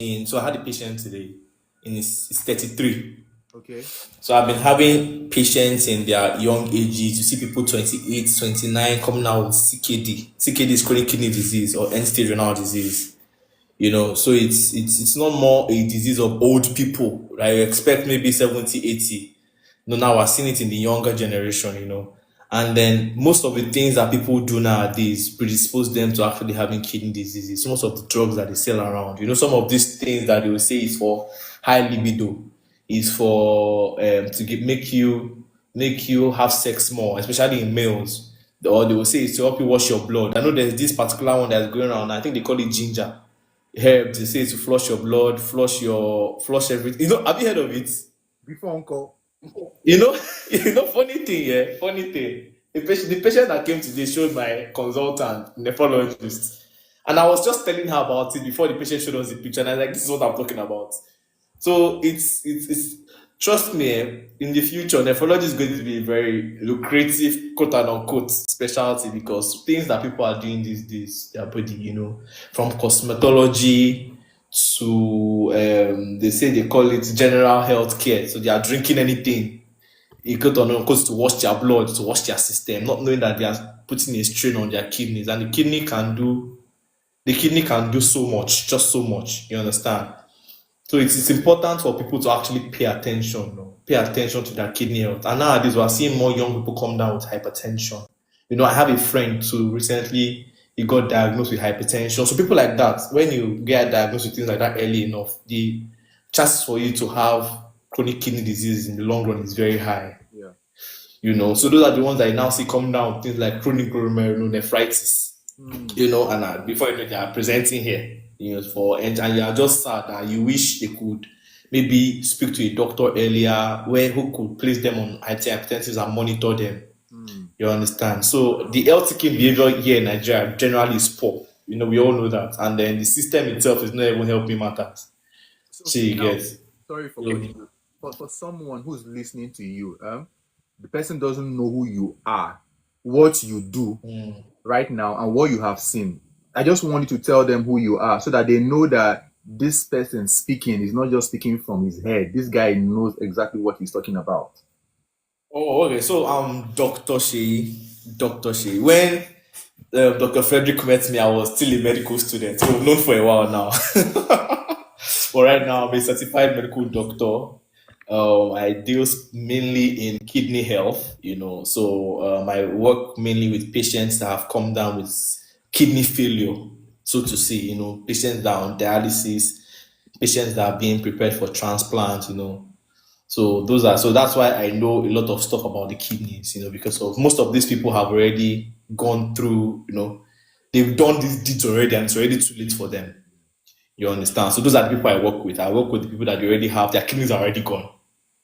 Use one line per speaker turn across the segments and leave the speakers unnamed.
So I had a patient today, in his 33.
Okay.
So I've been having patients in their young ages. You see people 28, 29 coming out with CKD. CKD is chronic kidney disease or end-stage renal disease. So it's not more a disease of old people. I expect maybe 70, 80. No, now we're seeing it in the younger generation. And then most of the things that people do nowadays predispose them to actually having kidney diseases. Most of the drugs that they sell around. Some of these things that they will say is for high libido, is for make you have sex more, especially in males. Or they will say it's to help you wash your blood. I know there's this particular one that's going around. I think they call it ginger herbs. They say to flush your blood, flush everything. Have you heard of it?
Before uncle.
You know, funny thing, yeah, funny thing. The patient that came today showed my consultant, nephrologist, and I was just telling her about it before the patient showed us the picture, and I was like, "This is what I'm talking about." So it's trust me, in the future, nephrology is going to be a very lucrative, quote and unquote, specialty because things that people are doing these days, their body, from cosmetology to they say they call it general health care. So they are drinking anything, quote and unquote, to wash their blood, to wash their system, not knowing that they are putting a strain on their kidneys, and the kidney can do so much, just so much. You understand? So it's important for people to actually pay attention, pay attention to their kidney health. And nowadays, we're seeing more young people come down with hypertension. I have a friend who recently he got diagnosed with hypertension. So people like that, when you get diagnosed with things like that early enough, the chances for you to have chronic kidney disease in the long run is very high.
Yeah.
So those are the ones that you now see come down with things like chronic glomerulonephritis,
Mm.
and before you know, they are presenting here, and you are just sad that you wish they could maybe speak to a doctor earlier, who could place them on antihypertensives and monitor them.
Mm.
You understand? So the health seeking behavior here in Nigeria generally is poor. We all know that, and then the system itself is not even helping matters.
So
So
okay,
you
now
get.
sorry for
So,
cutting you. For someone who's listening to you, the person doesn't know who you are, what you do right now, and what you have seen. I just want you to tell them who you are so that they know that this person speaking is not just speaking from his head. This guy knows exactly what he's talking about.
okay. So Dr. Shea, Dr. Shea. When Dr. Frederick met me, I was still a medical student. So known for a while now. But right now, I'm a certified medical doctor. I deal mainly in kidney health. I work mainly with patients that have come down with kidney failure, so to say. Patients that are on dialysis, patients that are being prepared for transplant. So that's why I know a lot of stuff about the kidneys. Because of most of these people have already gone through. They've done these deeds already, and it's already too late for them. You understand? So those are the people I work with. I work with the people that they already have their kidneys are already gone.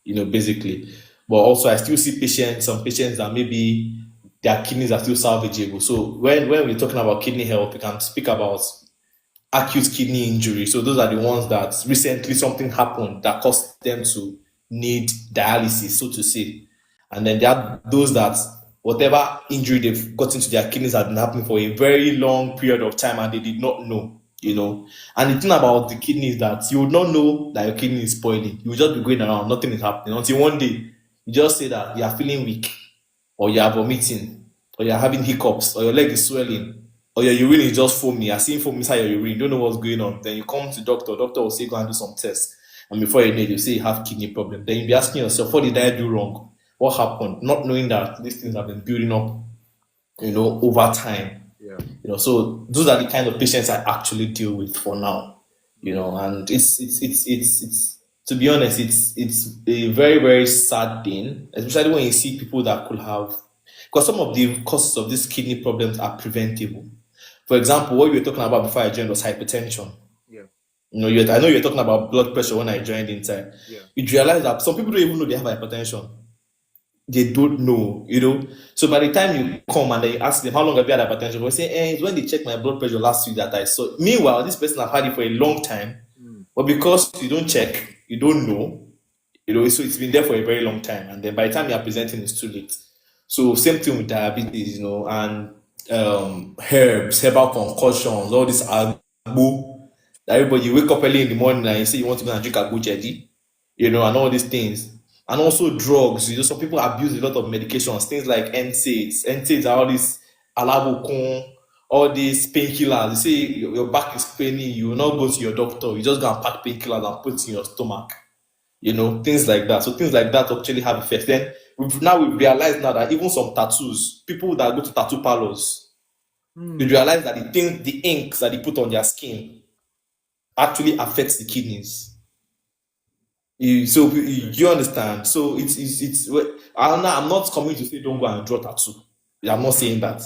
Basically. But also I still see some patients that maybe their kidneys are still salvageable. So when we're talking about kidney health, we can speak about acute kidney injury. So those are the ones that recently something happened that caused them to need dialysis, so to say. And then there are those that whatever injury they've got into their kidneys has been happening for a very long period of time and they did not know. And the thing about the kidney is that you would not know that your kidney is spoiling. You will just be going around, nothing is happening until one day you just say that you are feeling weak, or you are vomiting, or you are having hiccups, or your leg is swelling, or your urine is just foamy. You are seeing foam inside your urine, you don't know what's going on. Then you come to doctor will say go and do some tests. And before you know it, you say you have kidney problem. Then you'll be asking yourself, what did I do wrong? What happened? Not knowing that these things have been building up, over time.
Yeah.
So those are the kind of patients I actually deal with for now. And it's to be honest, it's a very, very sad thing, especially when you see people that could have, because some of the causes of these kidney problems are preventable. For example, what you were talking about before I joined was hypertension.
Yeah.
I know you were talking about blood pressure when I joined inside.
Yeah.
You realize that some people don't even know they have hypertension. They don't know. So by the time you come and then you ask them how long have you had hypertension, they say, it's when they checked my blood pressure last week that I saw. Meanwhile, this person have had it for a long time,
Mm.
but because you don't check, you don't know. So it's been there for a very long time, and then by the time you are presenting, it's too late. So same thing with diabetes, and herbal concoctions, all this agbo. Everybody, you wake up early in the morning and you say you want to go and drink a good jelly, and all these things. And also drugs. Some people abuse a lot of medications, things like NSAIDs. NSAIDs are all these alabukun, all these painkillers. You say your back is paining, you will not go to your doctor. You just go and pack painkillers and put it in your stomach. Things like that. So things like that actually have effects. Then we've realized now that even some tattoos, people that go to tattoo parlors, they realize that the inks that they put on their skin actually affects the kidneys. You understand? So I'm not coming to say don't go and draw tattoo. I'm not saying that,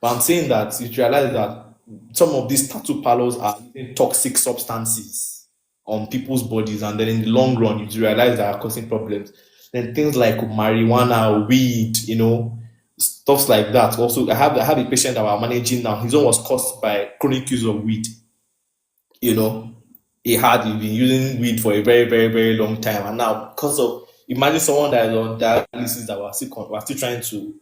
but I'm saying that you realize that some of these tattoo parlors are using toxic substances on people's bodies, and then in the long run, you realize they are causing problems. Then things like marijuana, weed, stuff like that. Also, I have a patient that we're managing now. His own was caused by chronic use of weed. You know, he'd been using weed for a very, very, very long time, and now because of imagine someone that is on dialysis that we're still trying to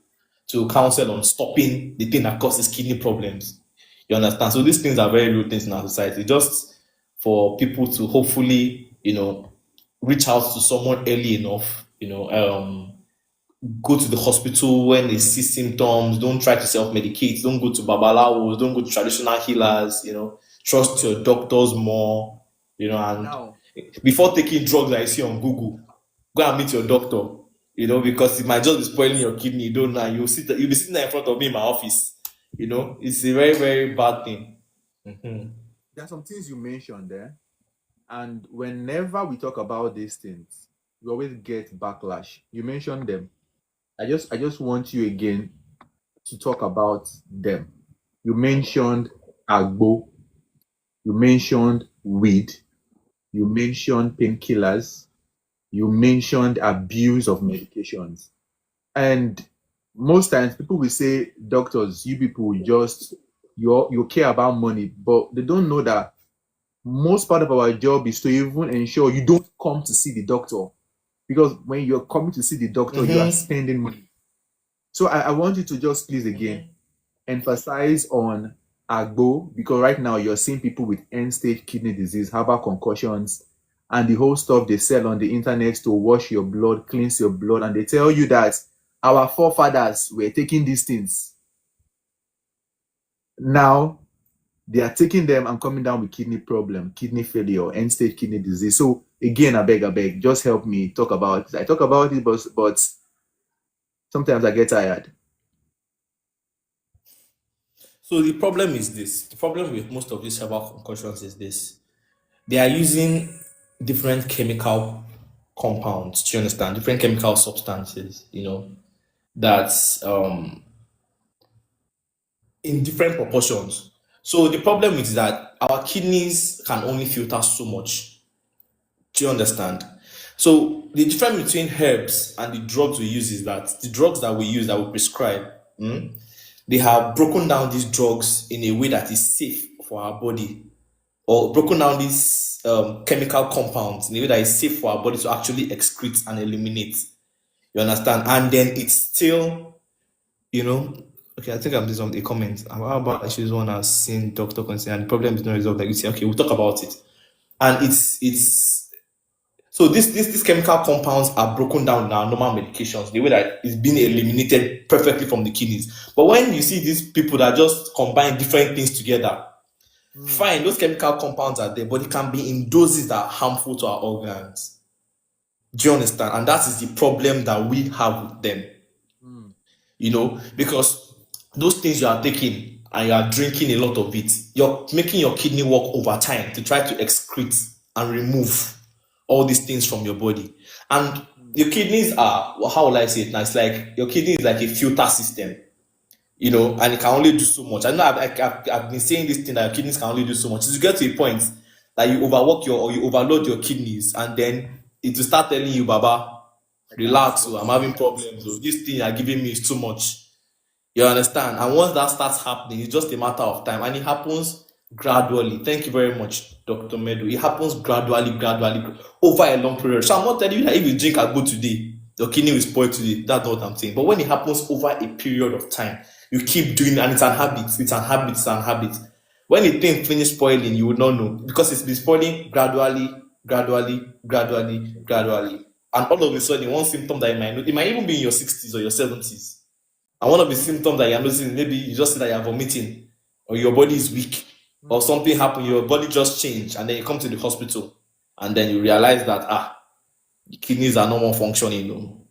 counsel on stopping the thing that causes kidney problems. You understand? So these things are very real things in our society. Just for people to hopefully, reach out to someone early enough, go to the hospital when they see symptoms. Don't try to self-medicate. Don't go to babalawos. Don't go to traditional healers. Trust your doctors more. And
Now,
before taking drugs that you see on Google, go and meet your doctor. Because it might just be spoiling your kidney. You don't know. You'll be sitting there in front of me in my office. It's a very, very bad thing. Mhm.
there are some things you mentioned there, and whenever we talk about these things, we always get backlash. You mentioned them. I just want you again to talk about them. You mentioned agbo, you mentioned weed, you mentioned painkillers, you mentioned abuse of medications. And most times people will say, doctors, you people just you care about money, but they don't know that most part of our job is to even ensure you don't come to see the doctor. Because when you're coming to see the doctor, you are
Mhm.
spending money. So I want you to just please again emphasize on agbo, because right now you're seeing people with end-stage kidney disease, herbal concussions, and the whole stuff they sell on the internet to wash your blood, cleanse your blood, and they tell you that our forefathers were taking these things. Now they are taking them and coming down with kidney problem, kidney failure, end-stage kidney disease. So again, I beg, just help me talk about it. I talk about it, but sometimes I get tired.
So the problem is this. The problem with most of these herbal concussions is this. They are using different chemical compounds. Do you understand? Different chemical substances. That's in different proportions. So the problem is that our kidneys can only filter so much. Do you understand? So the difference between herbs and the drugs we use is that the drugs that we use that we prescribe, they have broken down these drugs in a way that is safe for our body, or broken down these chemical compounds in a way that is safe for our body to actually excrete and eliminate. You understand? And then it's still, you know, okay, I think I'm doing a comment. How about she's one has seen doctor concern and the problem is not resolved? Like you say, okay, we'll talk about it. And it's so these chemical compounds are broken down in our normal medications, the way that it's being eliminated perfectly from the kidneys. But when you see these people that just combine different things together,
Mm,
fine, those chemical compounds are there, but it can be in doses that are harmful to our organs. Do you understand? And that is the problem that we have with them.
mm,
Because those things you are taking and you are drinking a lot of it, you're making your kidney work over time to try to excrete and remove all these things from your body. And
mm.
your kidneys are, well, how will I say it now? It's like your kidney is like a filter system, and it can only do so much. I know I've been saying this thing that your kidneys can only do so much. You get to a point that you overwork or you overload your kidneys, and then it will start telling you, Baba,
I can't
relax,
work
I'm
like
having
that.
problems. This thing you're giving me is too much. You understand? And once that starts happening, it's just a matter of time. And it happens gradually. Thank you very much, Dr. Medu. It happens gradually, over a long period. So I'm not telling you that if you drink a good today, your kidney will spoil today. That's not what I'm saying. But when it happens over a period of time, you keep doing it, and it's an habit. It's an habit. It's an habit. When the thing finish spoiling, you would not know because it's been spoiling gradually, gradually, gradually, gradually. And all of a sudden, one symptom that you might know, it might even be in your 60s or your 70s. And one of the symptoms that you're noticing, maybe you just see that you're vomiting, or your body is weak, or something happened, your body just changed, and then you come to the hospital, and then you realize that the kidneys are no more functioning. No.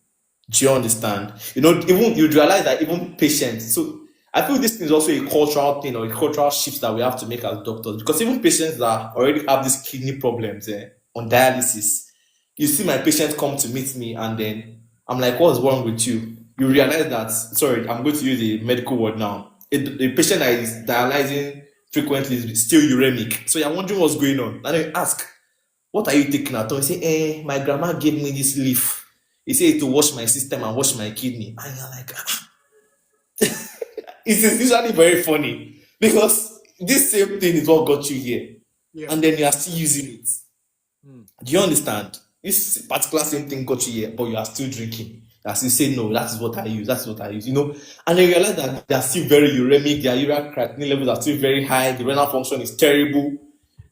Do you understand? Even you realize that even patients. So I feel this is also a cultural thing or a cultural shift that we have to make as doctors, because even patients that already have these kidney problems on dialysis, you see my patient come to meet me, and then I'm like, what's wrong with you? You realize that, sorry, I'm going to use a medical word now. A patient that is dialyzing frequently is still uremic. So you're wondering what's going on. And then you ask, what are you taking at all? You say, my grandma gave me this leaf. He said to wash my system and wash my kidney. And you're like, it's usually very funny because this same thing is what got you here.
Yeah.
And then you are still using it.
Mm.
Do you understand? This particular same thing got you here, but you are still drinking. You are still saying, no, that is what I use. That's what I use. And then you realize that they are still very uremic. Their urea creatinine levels are still very high. The renal function is terrible.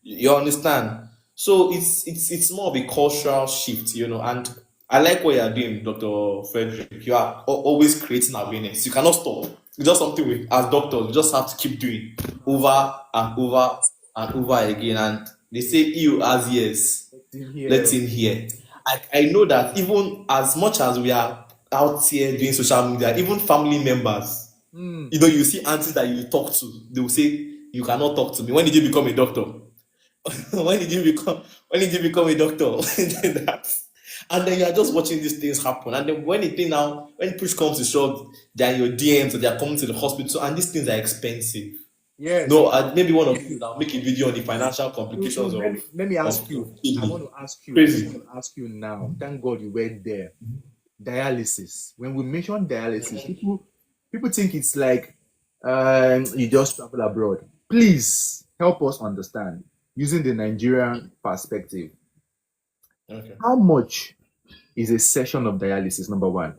You understand? So it's more of a cultural shift, and I like what you are doing, Dr. Frederick. You are always creating awareness. You cannot stop. It's just something as doctors, you just have to keep doing over and over and over again. And they say, "You as ears, let him hear." I know that even as much as we are out here doing social media, even family members, you see aunties that you talk to, they will say, "You cannot talk to me." When did you become a doctor? when did you become a doctor? And then you are just watching these things happen. And then when push comes to shove, they're in your DMs or they're coming to the hospital, and these things are expensive.
Yes.
No, maybe one of you now make a video on the financial complications of.
Let me ask you. I want to ask you.
Crazy.
I want to ask you now. Thank God you went there. Dialysis. When we mention dialysis, people think it's like you just travel abroad. Please help us understand using the Nigerian perspective.
Okay.
How much is a session of dialysis? Number one.